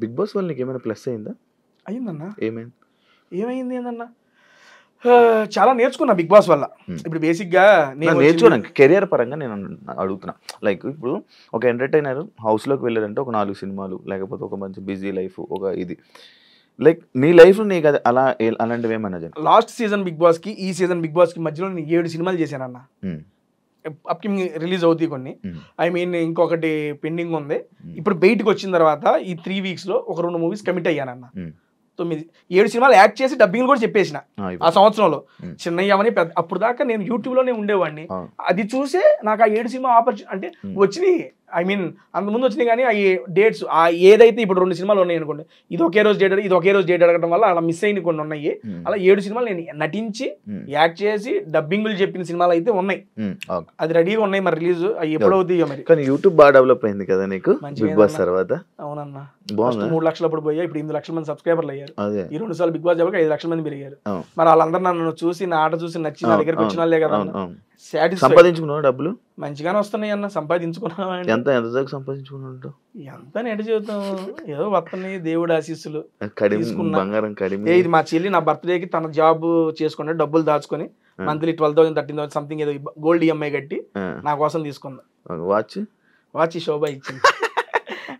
Big boss వల్ల నీకు ఏమైనా ప్లస్ అయిందా? అయిందన్న. ఏమైంది? ఏమైంది ఏందన్న, చాలా నేర్చుకున్నా బిగ్ బాస్ వల్ల. ఇప్పుడు బేసిక్గా నేను నేర్చుకున్నాను కెరియర్ పరంగా నేను అడుగుతున్నా. లైక్ ఇప్పుడు ఒక ఎంటర్టైనర్ హౌస్లోకి వెళ్ళారంటే ఒక 4 సినిమాలు లేకపోతే ఒక మంచి బిజీ లైఫ్ ఒక ఇది లైక్ నీ లైఫ్ నీకు అది అలా అలాంటివి ఏమన్నా జరిగింది? లాస్ట్ సీజన్ బిగ్ బాస్కి ఈ సీజన్ బిగ్ బాస్కి మధ్యలో నేను 7 సినిమాలు చేశానన్న. అప్కమింగ్ రిలీజ్ అవుతాయి కొన్ని. ఐ మీన్ ఇంకొకటి పెండింగ్ ఉంది. ఇప్పుడు బయటకు వచ్చిన తర్వాత ఈ 3 వీక్స్లో ఒక 2 మూవీస్ కమిట్ అయ్యానన్న. 7 సినిమాలు యాక్ట్ చేసి డబ్బింగ్ కూడా చెప్పేసిన ఆ సంవత్సరంలో. చిన్నయ్యమని పెద్ద అప్పుడు దాకా నేను యూట్యూబ్లోనే ఉండేవాడిని. అది చూసే నాకు ఆ 7 సినిమా ఆపర్చునిటీ అంటే వచ్చినాయి. ఐ మీన్ అంతకుముందు వచ్చినాయి కానీ ఆ డేట్స్ ఏదైతే ఇప్పుడు 2 సినిమాలు ఉన్నాయి అనుకోండి, ఇది ఒకే రోజు డేట్ అడగడం వల్ల అలా మిస్ అయిన కొన్ని ఉన్నాయి. అలా 7 సినిమాలు నేను నటించి యాక్ట్ చేసి డబ్బింగ్లు చెప్పిన సినిమాలు అయితే ఉన్నాయి. అది రెడీగా ఉన్నాయి, మరి రిలీజ్ ఎప్పుడవుతాయో మరి. కానీ యూట్యూబ్ బాగా డెవలప్ అయింది కదా నీకు బిగ్ బాస్ తర్వాత? అవునన్నా. 3 లక్షలు అప్పుడు పోయా, ఇప్పుడు 8 లక్షల మంది సబ్స్క్రైబర్లు అయ్యారు. ఈ 2 సార్లు బిగ్ బాస్ చెప్పక 5 లక్షల మంది పెరిగారు. మరి వాళ్ళందరూ నన్ను చూసి నా ఆట చూసి నచ్చి నా దగ్గరికి వచ్చిన వాళ్ళే కదా. సంపాదించుకున్నావు డబ్బులు? మంచిగానే వస్తున్నాయి అన్న, సంపాదించుకున్నావు. ఎంత దాకా సంపాదించుకున్నావు? ఎంత నెట జీవితం ఏదో వస్తున్నాయి, దేవుడు ఆశీస్సులు. బంగారం ఇది మా చెల్లి నా బర్త్డేకి తన జాబ్ చేసుకుని డబ్బులు దాచుకొని మంత్లీ 12,000 13,000 సంథింగ్ ఏదో గోల్డ్ ఈఎంఐ కట్టి నా కోసం తీసుకుందా. వాచ్ శోభ ఇచ్చింది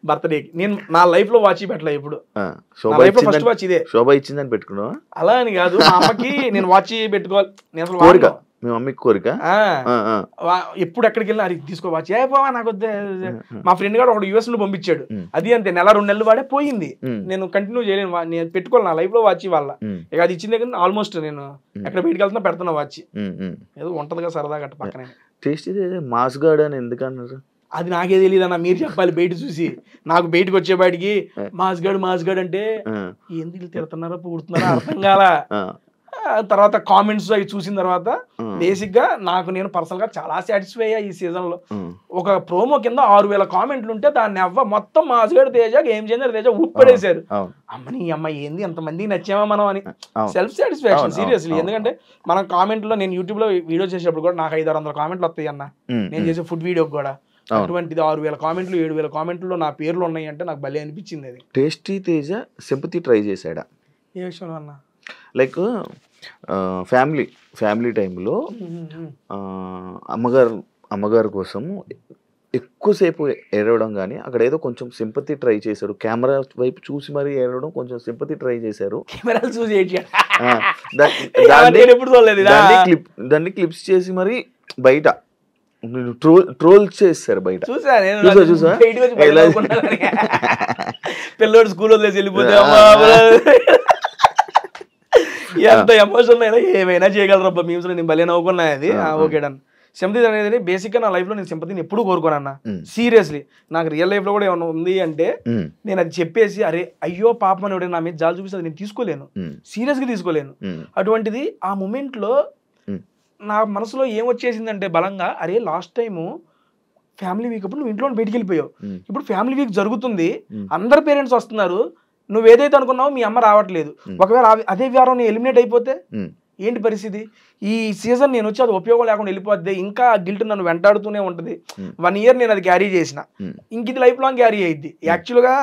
బర్త్డేకి. నేను నా లైఫ్ లో వాచ్ పెట్టలే ఎప్పుడు. ఫస్ట్ వాచ్ ఇదే. శోభ ఇచ్చిందని పెట్టుకున్నావా? అలా అని కాదు, మా అమ్మకి నేను వాచ్ పెట్టుకోవాలి నేను అసలు మీ మమ్మీకి కోరిక. ఎప్పుడు ఎక్కడికి వెళ్ళినా అది తీసుకో వాచ్. ఏ పోవా నాకు వద్దే. మా ఫ్రెండ్ గారు ఒకడు US లో పంపించాడు. అది అంతే, నెల 2 నెలలు వాడే పోయింది. నేను కంటిన్యూ చేయలేను, నేను పెట్టుకోవాలి నా లైఫ్ లో వాచ్ వాళ్ళ. ఇక అది ఇచ్చిందే కానీ ఆల్మోస్ట్ నేను ఎక్కడ బయటకు వెళ్తున్నా పెడుతున్నా వాచ్. ఏదో ఉంటదిగా సరదాగా అట్ట పక్కనే. టేస్ట్ మాస్ గార్డ్ అని ఎందుకు అన్నారు? అది నాకే తెలియదు అన్న, మీరు చెప్పాలి బయట చూసి. నాకు బయటకు వచ్చేపాటికి మాస్ గార్డ్ అంటే ఏంది తిడుతున్నారో పుడుతున్నారో అర్థం కాల. తర్వాత కామెంట్స్ అవి చూసిన తర్వాత బేసిక్ గా నాకు నేను పర్సనల్ గా చాలా సాటిస్ఫై అయ్యా. ఈ సీజన్ లో ఒక ప్రోమో కింద 6,000 కామెంట్లు ఉంటే దాన్ని మొత్తం మాస్గడ్ తేజ గేమ్ చేంజర్ తేజ ఉప్పడేశారు. అమ్మని అమ్మాయి ఏంది ఎంతమందికి నచ్చామా మనం అని సెల్ఫ్ సాటిస్ఫాక్షన్ సీరియస్లీ. ఎందుకంటే మనం కామెంట్ లో నేను యూట్యూబ్ లో వీడియో చేసేటప్పుడు కూడా నాకు 500-600 కామెంట్లు వస్తాయి అన్న, నేను చేసే ఫుడ్ వీడియోకి కూడా. అటువంటిది 6,000 కామెంట్లు 7,000 కామెంట్లు నా పేర్లు ఉన్నాయి అంటే నాకు భలే అనిపించింది. అది టేస్టీ తేజ సింపతి ట్రై చేశాడా? ఏ విషయంలో అన్న? లైక్ ఫ్యామిలీ టైంలో అమ్మగారు కోసం ఎక్కువసేపు ఏడవడం కానీ అక్కడ ఏదో కొంచెం సింపతి ట్రై చేశాడు. కెమెరా వైపు చూసి మరీ ఏడవడం, కొంచెం సింపతి ట్రై చేశారు. కెమెరాలు చూసి దాన్ని క్లిప్స్ చేసి మరి బయట ట్రోల్ చేస్తారు. బయట చూసా పిల్లోడు స్కూల్ వదిలేసి వెళ్ళిపోతే ఎంత ఎమోషనల్ అయినా ఏమైనా చేయగలరబ్బా మీమ్స్ లో. నేను భలే నవ్వుకున్నా. అది ఓకే డన్. సింపతి అనేది బేసిక్ గా నా లైఫ్ లో నేను సింపతిని ఎప్పుడు కోరుకోనన్నా సీరియస్లీ. నాకు రియల్ లైఫ్ లో కూడా ఏమైనా ఉంది అంటే నేను అది చెప్పేసి అరే అయ్యో పాపం అని నా మీద జాలి చూపిస్తే నేను తీసుకోలేను, సీరియస్ గా తీసుకోలేను. అటువంటిది ఆ మూమెంట్ లో నా మనసులో ఏమొచ్చేసిందంటే బలంగా, అరే లాస్ట్ టైము ఫ్యామిలీ వీక్ అప్పుడు నువ్వు ఇంట్లో బయటికి వెళ్ళిపోయావు, ఇప్పుడు ఫ్యామిలీ వీక్ జరుగుతుంది, అందరు పేరెంట్స్ వస్తున్నారు, నువ్వేదైతే అనుకున్నావో మీ అమ్మ రావట్లేదు, ఒకవేళ అదే వారం నేను ఎలిమినేట్ అయిపోతే ఏంటి పరిస్థితి? ఈ సీజన్ నేను వచ్చి అది ఉపయోగం లేకుండా వెళ్ళిపోద్ది, ఇంకా గిల్ట్ నన్ను వెంటాడుతూనే ఉంటుంది. 1 ఇయర్ నేను అది క్యారీ చేసిన, ఇంక ఇది లైఫ్ లాంగ్ క్యారీ అయ్యిద్ది. యాక్చువల్గా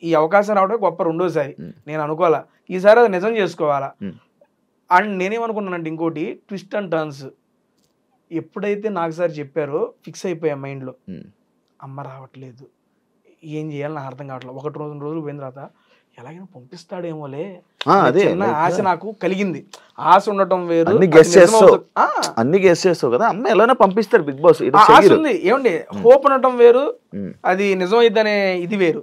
ఈ అవకాశం రావడం గొప్ప రెండోసారి, నేను అనుకోవాలా ఈసారి అది నిజం చేసుకోవాలా. అండ్ నేనేమనుకున్నానంటే ఇంకోటి ట్విస్ట్ అండ్ టర్న్స్ ఎప్పుడైతే నాకు సార్ చెప్పారో ఫిక్స్ అయిపోయా మైండ్లో, అమ్మ రావట్లేదు ఏం చేయాలి నాకు అర్థం కావట్లేదు. 1-2 రోజులు పోయిన తర్వాత ఎలాగైనా పంపిస్తాడేమోలే చిన్న ఆశ నాకు కలిగింది. ఆశ ఉండటం వేరు, అన్ని గెస్ చేస్తావు కదా, అమ్మ ఎలాగైనా పంపిస్తారు బిగ్ బాస్ ఆశ ఉంది ఏమండి, హోప్ ఉండటం వేరు, అది నిజం అయిద్దనే ఇది వేరు.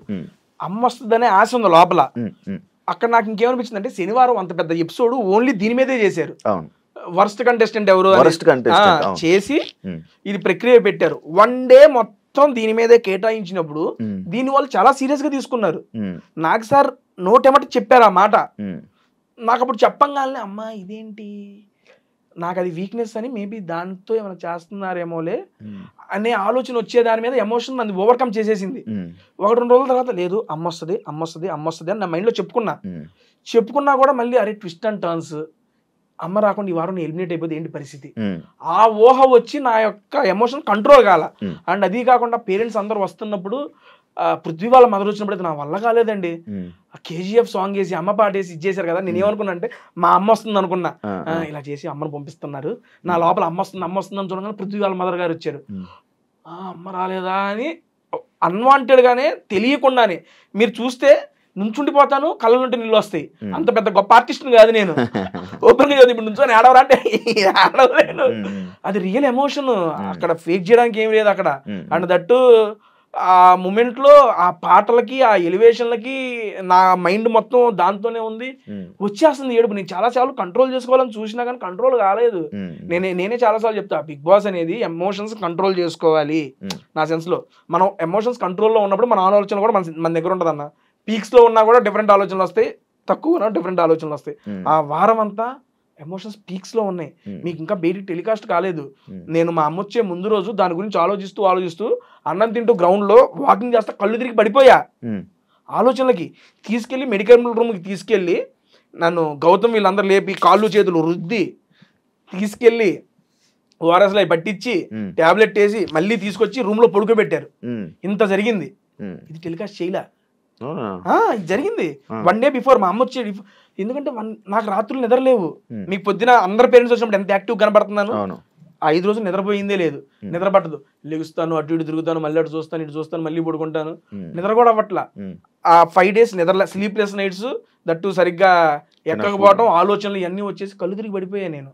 అమ్మ వస్తుందనే ఆశ ఉంది లోపల. అక్కడ నాకు ఇంకేమనిపించింది అంటే శనివారం అంత పెద్ద ఎపిసోడ్ ఓన్లీ దీని మీదే చేశారు. వర్స్ట్ కంటెస్టెంట్ ఎవరు చేసి ఇది ప్రక్రియ పెట్టారు. 1 డే మొత్తం దీని మీదే కేటాయించినప్పుడు దీని వాళ్ళు చాలా సీరియస్ గా తీసుకున్నారు. నాకు సార్ నోటెమట చెప్పారు ఆ మాట. నాకు అప్పుడు చెప్పంగానే అమ్మా ఇదేంటి, నాకు అది వీక్నెస్ అని మేబీ దాంతో ఏమైనా చేస్తున్నారేమోలే అనే ఆలోచన వచ్చే దాని మీద ఎమోషన్ నన్ను ఓవర్కమ్ చేసేసింది. 1-2 రోజుల తర్వాత లేదు అమ్మ వస్తుంది అని నా మైండ్లో చెప్పుకున్నా కూడా మళ్ళీ అరే ట్విస్ట్ అండ్ టర్న్స్, అమ్మ రాకుండా ఈ వారం ఎలిమినేట్ అయిపోతే ఏంటి పరిస్థితి, ఆ ఊహ వచ్చి నా యొక్క ఎమోషన్ కంట్రోల్ కాల. అండ్ అది కాకుండా పేరెంట్స్ అందరు వస్తున్నప్పుడు పృథ్వీ వాళ్ళ మదర్ వచ్చినప్పుడు అయితే నా వల్ల కాలేదండి. ఆ KGF సాంగ్ వేసి అమ్మ పాట వేసి ఇచ్చేసారు కదా, నేను ఏమనుకున్నా అంటే మా అమ్మ వస్తుంది అనుకున్నా. ఇలా చేసి అమ్మను పంపిస్తున్నారు, నా లోపల అమ్మ వస్తుంది అని చూడగానే పృథ్వీ వాళ్ళ మదర్ గారు వచ్చారు. అమ్మ రాలేదా అని అన్వాంటెడ్గానే తెలియకుండానే మీరు చూస్తే నుంచుండిపోతాను, కళ్ళ నుండి నీళ్ళు వస్తాయి. అంత పెద్ద గొప్ప ఆర్టిస్ట్ని కాదు నేను, ఓపెన్గా చదువు ఇప్పుడు నుంచొని ఆడవరా అంటే ఆడవలేను. అది రియల్ ఎమోషన్, అక్కడ ఫేక్ చేయడానికి ఏం లేదు అక్కడ. అండ్ దట్టు ఆ మూమెంట్లో ఆ పాటలకి ఆ ఎలివేషన్లకి నా మైండ్ మొత్తం దాంతోనే ఉంది. వచ్చేస్తుంది ఏడుపు. నేను చాలాసార్లు కంట్రోల్ చేసుకోవాలని చూసినా కానీ కంట్రోల్ కాలేదు. నేనే చాలాసార్లు చెప్తా, బిగ్ బాస్ అనేది ఎమోషన్స్ కంట్రోల్ చేసుకోవాలి. నా సెన్స్లో మనం ఎమోషన్స్ కంట్రోల్లో ఉన్నప్పుడు మన ఆలోచన కూడా మన దగ్గర ఉంటుంది అన్న. పీక్స్లో ఉన్నా కూడా డిఫరెంట్ ఆలోచనలు వస్తాయి, తక్కువ ఉన్నా డిఫరెంట్ ఆలోచనలు వస్తాయి. ఆ వారం అంతా ఎమోషన్స్ పీక్స్లో ఉన్నాయి, మీకు ఇంకా బయటికి టెలికాస్ట్ కాలేదు. నేను మా అమ్మ వచ్చే ముందు రోజు దాని గురించి ఆలోచిస్తూ అన్నం తింటూ గ్రౌండ్లో వాకింగ్ చేస్తా కళ్ళు తిరిగి పడిపోయా. ఆలోచనలకి తీసుకెళ్ళి మెడికల్ రూమ్కి తీసుకెళ్ళి నన్ను గౌతమ్ వీళ్ళందరూ లేపి కాళ్ళు చేతులు రుద్ది తీసుకెళ్ళి ఓఆర్ఎస్లో పట్టించి ట్యాబ్లెట్ వేసి మళ్ళీ తీసుకొచ్చి రూమ్లో పడుకోబెట్టారు. ఇంత జరిగింది. ఇది టెలికాస్ట్ చేయలే, ఇది జరిగింది 1 day బిఫోర్. మా అమ్మ వచ్చేది ఎందుకంటే నాకు రాత్రులు నిద్రలేవు. మీకు పొద్దున అందరు పేరెంట్స్ వచ్చినప్పుడు ఎంత యాక్టివ్ కనబడుతున్నాను. 5 రోజులు నిద్రపోయిందే లేదు, నిద్ర పట్టదు. లెగుస్తాను, అటు ఇటు తిరుగుతాను, మళ్ళీ అటు చూస్తాను, ఇటు చూస్తాను, మళ్ళీ పడుకుంటాను, నిద్ర కూడా అవ్వట్లా. ఆ 5 days నిద్ర స్లీప్లెస్ నైట్స్, దట్టు సరిగ్గా ఎక్కకపోవడం, ఆలోచనలు ఇవన్నీ వచ్చేసి కళ్ళు తిరిగి పడిపోయాను నేను.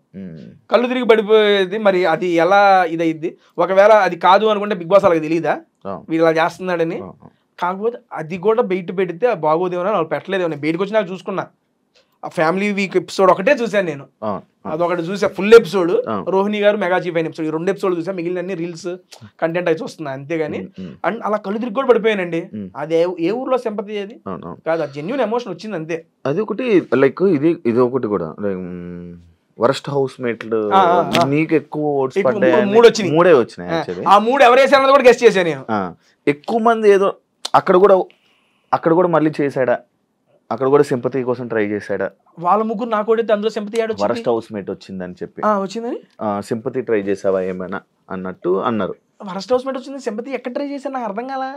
కళ్ళు తిరిగి పడిపోయేది మరి అది ఎలా ఇదైద్ది? ఒకవేళ అది కాదు అనుకుంటే బిగ్ బాస్ అలాగే తెలియదా వీళ్ళు ఇలా చేస్తున్నాడని? కాకపోతే అది కూడా బయట పెడితే బాగోదేమో వాళ్ళు పెట్టలేదేమో. నేను బయటకు వచ్చి నాకు చూసుకున్నా. ఆ ఫ్యామిలీ వీక్ ఎపిసోడ్ ఒకటే చూసాను నేను, అదొకటి చూసా ఫుల్ ఎపిసోడ్. రోహిణి గారు మెగా చీఫ్ అయిన ఎపిసోడ్, ఈ 2 episodes చూసా. మిగిలిన అన్ని రీల్స్ కంటెంట్ అయితే వస్తున్నాయి అంతేగాని. అండ్ అలా కళ్ళు తిరిగి కూడా పడిపోయానండి. అది ఏ ఊర్లో సింపతి అది కాదు, ఆ జెన్యూన్ ఎమోషన్ వచ్చింది అంతే. అది ఒకటి లైక్ ఇది ఒకటి కూడా వరస్ట్ హౌస్ మేట్లు నీకు ఎక్కువ ఓట్స్ పడ్డాయి, 3 వచ్చినాయి. ఆ 3 ఎవరు వేసారన్నది కూడా గెస్ట్ చేశాను నేను. ఎక్కువ మంది ఏదో అక్కడ కూడా మళ్ళీ చేశాడా, అక్కడ కూడా సింపతి కోసం ట్రై చేశాడా? వాళ్ళ ముగ్గురు నాకు కూడా అందులో సింపతి వరస్ట్ హౌస్ మేట్ వచ్చిందని చెప్పి వచ్చిందని సింపతి ట్రై చేసావా ఏమైనా అన్నట్టు అన్నారు. వరస్ట్ హౌస్ మేట్ వచ్చింది, సింపతి ఎక్కడ ట్రై చేశాను నాకు అర్థం కాలా.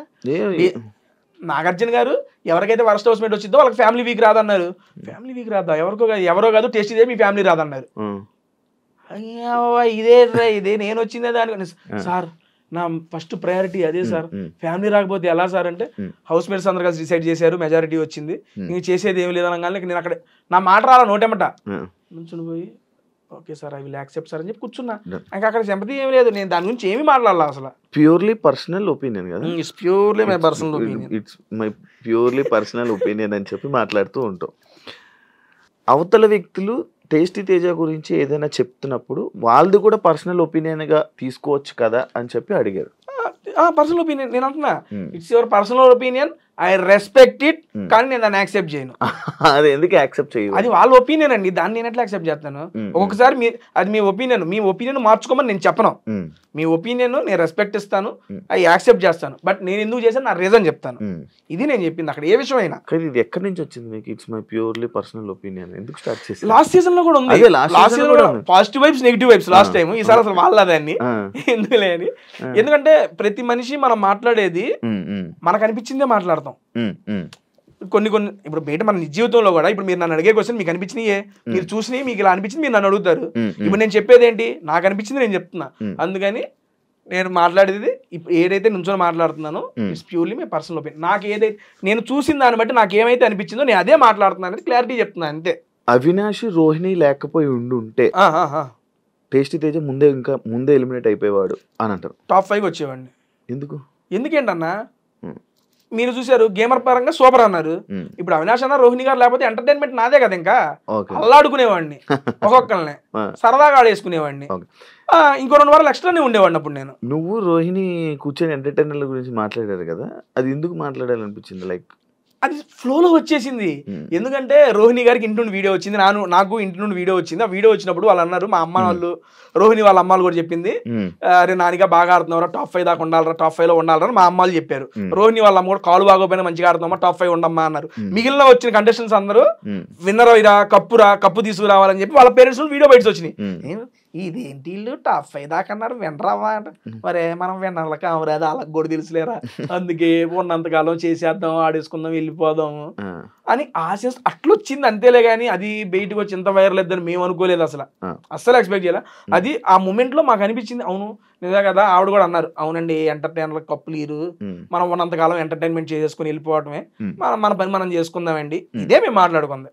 నాగార్జున గారు ఎవరికైతే వరస్ట్ హౌస్ మేట్ వచ్చిందో వాళ్ళకి ఫ్యామిలీ వీక్ రాదన్నారు. ఫ్యామిలీ వీక్ రాదా? ఎవరో కాదు టేస్ట్ ఇదే మీ ఫ్యామిలీ రాదన్నారు. ఇదే నేను వచ్చిందే దాని. సార్ నా ఫస్ట్ ప్రయారిటీ అదే సార్, ఫ్యామిలీ రాకపోతే ఎలా సార్ అంటే, హౌస్ మేట్స్ అందరు కలిసి డిసైడ్ చేశారు, మెజారిటీ వచ్చింది, ఇంక చేసేది ఏమి లేదనగానే నేను అక్కడ నా మాట రాలా నోటేమట నుంచుని పోయి okay sir I will accept sir అని చెప్పి కూర్చున్నా. ఇంకా అక్కడ సింపతి ఏమి లేదు, నేను దాని గురించి ఏమి మాట్లాడాలి అసలు. ప్యూర్లీ పర్సనల్ ఒపీనియన్ కదా, it's purely my personal opinion, it's my purely personal opinion అని చెప్పి మాట్లాడుతూ ఉంటాం. అవతల వ్యక్తులు టేస్టీ తేజ గురించి ఏదైనా చెప్తున్నప్పుడు వాళ్ళది కూడా పర్సనల్ ఒపీనియన్గా తీసుకోవచ్చు కదా అని చెప్పి అడిగారు. పర్సనల్ ఒపీనియన్ నేను అంటున్నా, it's your personal opinion, I respect it, కానీ నేను దాన్ని యాక్సెప్ట్ చేయను. అది ఎందుకు యాక్సెప్ట్ చేయను? అది వాళ్ళ ఒపీనియన్ అండి, దాన్ని నేను ఎట్లా యాక్సెప్ట్ చేస్తాను? ఒక్కొక్కసారి అది మీ ఒపీనియన్ మార్చుకోమని నేను చెప్పను. మీ ఒపీనియన్ నేను రెస్పెక్ట్ ఇస్తాను, అది యాక్సెప్ట్ చేస్తాను, బట్ నేను ఎందుకు చేశాను నా రీజన్ చెప్తాను. ఇది నేను చెప్పింది అక్కడ ఏ విషయం అయినా. ఇది ఎక్కడి నుంచి వచ్చింది మీకు it's my purely personal opinion? ఎందుకు స్టార్ట్ చేసి? లాస్ట్ సీజన్ లో కూడా ఉంది, లాస్ట్ సీజన్ లో positive vibes negative vibes last time, ఈసారి అసలు వాళ్ళదాన్ని ఎందుకులే అని. ఎందుకంటే ప్రతి మనిషి మనం మాట్లాడేది మనకు అనిపించిందే మాట్లాడతాం. కొన్ని ఇప్పుడు బయట మన నిజ జీవితంలో కూడా ఇప్పుడు మీరు నన్ను అడిగే క్వశ్చన్ మీకు అనిపించినయే, మీరు చూసినవి మీకు ఇలా అనిపించింది మీరు నన్ను అడుగుతారు. ఇప్పుడు నేను చెప్పేది ఏంటి, నాకు అనిపించింది నేను చెప్తున్నా. అందుకని నేను మాట్లాడేది ఇప్పుడు ఏదైతే నుంచో మాట్లాడుతున్నానో it's purely my personal opinion. నాకు ఏదైతే నేను చూసిన దాన్ని బట్టి నాకు ఏమైతే అనిపించిందో నేను అదే మాట్లాడుతున్నాను అనేది క్లారిటీ చెప్తున్నాను అంతే. అవినాష్ రోహిణి లేకపోయి ఉంటే టేస్టీ తేజ ముందే ఎలిమినేట్ అయిపోయేవాడు అని అంటారు. టాప్ 5 వచ్చేవాడిని. ఎందుకేంటన్నా మీరు చూసారు గేమర్ పరంగా సూపర్ అన్నారు. ఇప్పుడు అవినాష్ అన్న రోహిణి గారు లేకపోతే ఎంటర్టైన్మెంట్ నాదే కదా, ఇంకా అల్లాడుకునేవాడిని, ఒక్కొక్కరిని సరదాగా ఆడేసుకునేవాడిని, ఇంకో 2 వారాలు ఎక్స్ట్రానే ఉండేవాడిని. అప్పుడు నేను నువ్వు రోహిణి కూర్చొని ఎంటర్టైనర్ల గురించి మాట్లాడారు కదా, అది ఎందుకు మాట్లాడాలనిపించింది? లైక్ అది ఫ్లోలో వచ్చేసింది. ఎందుకంటే రోహిణి గారికి ఇంటి నుండి వీడియో వచ్చింది, నాకు ఇంటి నుండి వీడియో వచ్చింది. ఆ వీడియో వచ్చినప్పుడు వాళ్ళు అన్నారు, మా అమ్మ వాళ్ళు రోహిణి వాళ్ళ అమ్మాలు కూడా చెప్పింది, అరే నానిగా బాగా ఆడుతున్నారా, టాప్ 5 దాకా ఉండాలరా, టాప్ 5 లో ఉండాలరా మా అమ్మాలు చెప్పారు. రోహిణి వాళ్ళ అమ్మ కూడా కాలు బాగోపోయినా మంచిగా ఆడుతున్నామా, టాప్ 5 ఉండమ్మా అన్నారు. మిగిలిన వచ్చిన కంటెస్టెంట్స్ అందరూ విన్నర్ అయిరా, కప్పు తీసుకురావాలని చెప్పి వాళ్ళ పేరెంట్స్ వీడియో బయటకు వచ్చినాయి. ఇదేంటి వీళ్ళు టాప్ 5 దాకా అన్నారు వినరావా అంట. మరే మనం వినాలి కామరా, అది వాళ్ళకి కూడా తెలుసులేరా, అందుకే ఉన్నంతకాలం చేసేద్దాం, ఆడేసుకుందాం, వెళ్ళిపోదాము అని ఆశ అట్లొచ్చింది అంతేలే. కానీ అది బయటకు వచ్చి ఇంత వైరల్ అవుతుందని మేము అనుకోలేదు అసలు, అస్సలు ఎక్స్పెక్ట్ చేయాలి. అది ఆ మూమెంట్ లో మాకు అనిపించింది, అవును నిజా కదా. ఆవిడ కూడా అన్నారు, అవునండి ఎంటర్టైనర్ కప్పులు ఇరు, మనం ఉన్నంతకాలం ఎంటర్టైన్మెంట్ చేసేసుకుని వెళ్ళిపోవటమే, మన పని మనం చేసుకుందామండి, ఇదే మేము మాట్లాడుకుంది.